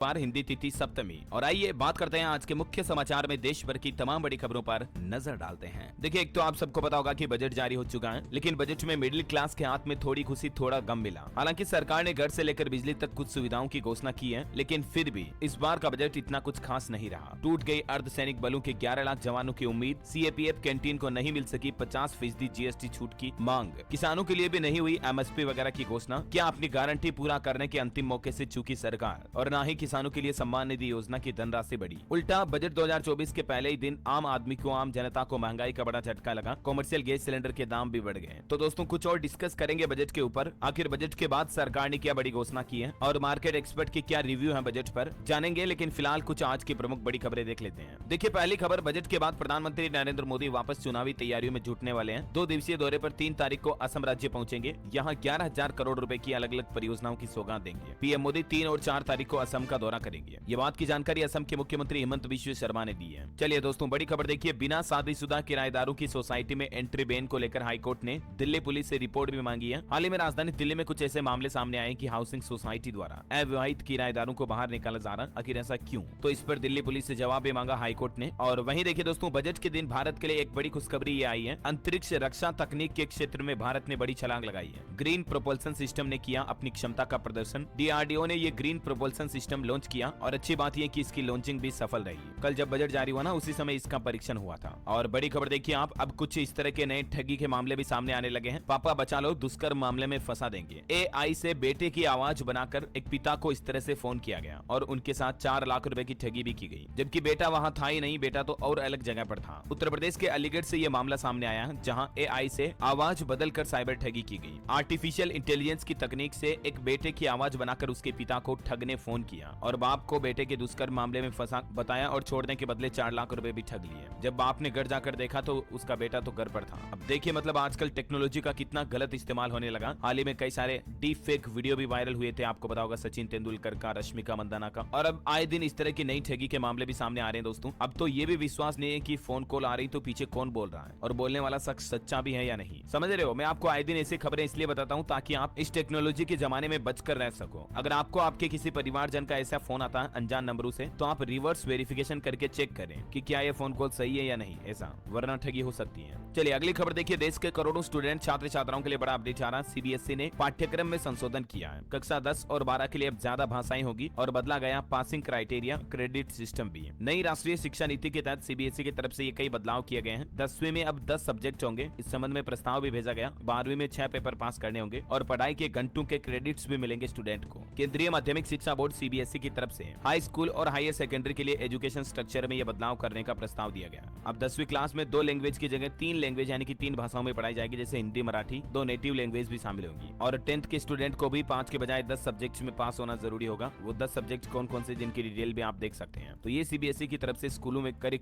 पार हिंदी तिथि सप्तमी। और आइए बात करते हैं आज के मुख्य समाचार में देश भर की तमाम बड़ी खबरों पर नजर डालते हैं। देखिए, एक तो आप सबको पता होगा कि बजट जारी हो चुका है, लेकिन बजट में मिडिल क्लास के हाथ में थोड़ी खुशी थोड़ा गम मिला। हालांकि सरकार ने घर से लेकर बिजली तक कुछ सुविधाओं की घोषणा की है, लेकिन फिर भी इस बार का बजट इतना कुछ खास नहीं रहा। टूट गई अर्धसैनिक बलों के 11 लाख जवानों की उम्मीद, सीएपीएफ कैंटीन को नहीं मिल सकी 50% जीएसटी छूट की मांग, किसानों के लिए भी नहीं हुई एमएसपी वगैरह की घोषणा। क्या अपनी गारंटी पूरा करने के अंतिम मौके से चूकी सरकार, और न ही किसानों के लिए सम्मान निधि योजना की धनराशि बढ़ी। उल्टा बजट 2024 के पहले ही दिन आम आदमी को, आम जनता को महंगाई का बड़ा झटका लगा। कॉमर्शियल गैस सिलेंडर के दाम भी बढ़ गए। तो दोस्तों, कुछ और डिस्कस करेंगे बजट के ऊपर। आखिर बजट के बाद सरकार ने क्या बड़ी घोषणा की है और मार्केट एक्सपर्ट की क्या रिव्यू है बजट पर, जानेंगे। लेकिन फिलहाल कुछ आज की प्रमुख बड़ी खबरें देख लेते हैं। देखिए, पहली खबर, बजट के बाद प्रधानमंत्री नरेंद्र मोदी वापस चुनावी तैयारियों में जुटने वाले हैं। 2 दिवसीय दौरे पर 3 तारीख को असम राज्य पहुंचेंगे। यहाँ 11,000 करोड़ रुपए की अलग अलग परियोजनाओं की सौगात देंगे। पीएम मोदी 3 और 4 तारीख को असम का दौरा करेंगे। ये बात की जानकारी असम के मुख्यमंत्री हेमंत बिश्व शर्मा ने दी है। चलिए दोस्तों, बड़ी खबर देखिए, बिना शादीशुदा किराएदारों की सोसाइटी में एंट्री बैन को लेकर हाईकोर्ट ने दिल्ली पुलिस से रिपोर्ट भी मांगी है। हाल ही में राजधानी दिल्ली में कुछ ऐसे मामले सामने आए कि हाउसिंग सोसाइटी द्वारा अविवाहित किराएदारों को बाहर निकाला जा रहा, आखिर ऐसा क्यों? तो इस पर दिल्ली पुलिस से जवाब भी मांगा हाईकोर्ट ने। और वहीं देखिए दोस्तों, बजट के दिन भारत के लिए एक बड़ी खुशखबरी ये आई है। अंतरिक्ष रक्षा तकनीक के क्षेत्र में भारत ने बड़ी छलांग लगाई है। ग्रीन प्रोपल्सन सिस्टम ने किया अपनी क्षमता का प्रदर्शन। डीआरडीओ ने ये ग्रीन प्रोपल्सन सिस्टम लॉन्च किया और अच्छी बात यह कि इसकी लॉन्चिंग भी सफल रही। कल जब बजट जारी हुआ ना, उसी समय इसका परीक्षण हुआ था। और बड़ी खबर देखिए आप, अब कुछ इस तरह के नए ठगी के मामले भी सामने आने लगे हैं। पापा बचा लो दुष्कर्म मामले में फंसा देंगे। एआई से बेटे की आवाज बनाकर एक पिता को इस तरह से फोन किया गया और उनके साथ 4 लाख रुपए की ठगी भी की गई, जबकि बेटा वहां था ही नहीं। बेटा तो और अलग जगह पर था। उत्तर प्रदेश के अलीगढ़ से यह मामला सामने आया है, जहां एआई से आवाज बदलकर साइबर ठगी की गई। आर्टिफिशियल इंटेलिजेंस की तकनीक से एक बेटे की आवाज बनाकर उसके पिता को ठग ने फोन किया और बाप को बेटे के दुष्कर्म मामले में फंसा बताया और छोड़ने के बदले 4 लाख रुपए भी ठग लिए। जब बाप ने घर जाकर देखा तो उसका बेटा तो घर पर था। अब देखिए, मतलब आजकल टेक्नोलॉजी का कितना गलत इस्तेमाल होने लगा। हाल ही में कई सारे डीप फेक वीडियो भी वायरल हुए थे, आपको पता होगा, सचिन तेंदुलकर का, रश्मिका मंदाना का। और अब आए दिन इस तरह की नई ठगी के मामले भी सामने आ रहे हैं दोस्तों। अब तो ये भी विश्वास नहीं है कि फोन कॉल आ रही तो पीछे कौन बोल रहा है और बोलने वाला शख्स सच्चा भी है या नहीं। समझ रहे हो? मैं आपको आए दिन ऐसी खबरें इसलिए बताता हूँ ताकि आप इस टेक्नोलॉजी के जमाने में बचकर रह सको। अगर आपको आपके किसी परिवारजन का ऐसा फोन आता है अनजान नंबरों से, तो आप रिवर्स वेरिफिकेशन करके चेक करें कि क्या ये फोन कॉल सही है या नहीं, ऐसा, वरना ठगी हो सकती है। चलिए अगली खबर देखिए, देश के करोड़ों स्टूडेंट छात्र छात्राओं के लिए बड़ा अपडेट आ रहा है। सीबीएसई ने पाठ्यक्रम में संशोधन किया है। कक्षा 10 और 12 के लिए अब ज्यादा भाषाएं होगी और बदला गया पासिंग क्राइटेरिया, क्रेडिट सिस्टम भी। नई राष्ट्रीय शिक्षा नीति के तहत सीबीएसई की तरफ से ये कई बदलाव किए गए हैं। 10वीं में अब 10 सब्जेक्ट होंगे। इस संबंध में प्रस्ताव भी भेजा गया। 12वीं में 6 पेपर पास करने होंगे और पढ़ाई के घंटों के क्रेडिट्स भी मिलेंगे स्टूडेंट को। केंद्रीय माध्यमिक शिक्षा बोर्ड सीबीएसई की तरफ से हाई स्कूल और हायर सेकेंडरी के लिए एजुकेशन स्ट्रक्चर में यह बदलाव करने का प्रस्ताव दिया गया। अब 10वीं क्लास में 2 लैंग्वेज की जगह 3 लैंग्वेज यानी कि 3 भाषाओं में पढ़ाई जाएगी, जैसे हिंदी, मराठी। 2 नेटिव लैंग्वेज भी शामिल होंगी। और 10th के स्टूडेंट को भी 5 के बजाय 10 सब्जेक्ट में पास होना जरूरी होगा। वो 10 सब्जेक्ट कौन कौन से, जिनकी डिटेल भी आप देख सकते हैं। तो ये सीबीएसई की तरफ से स्कूलों में करिकुलम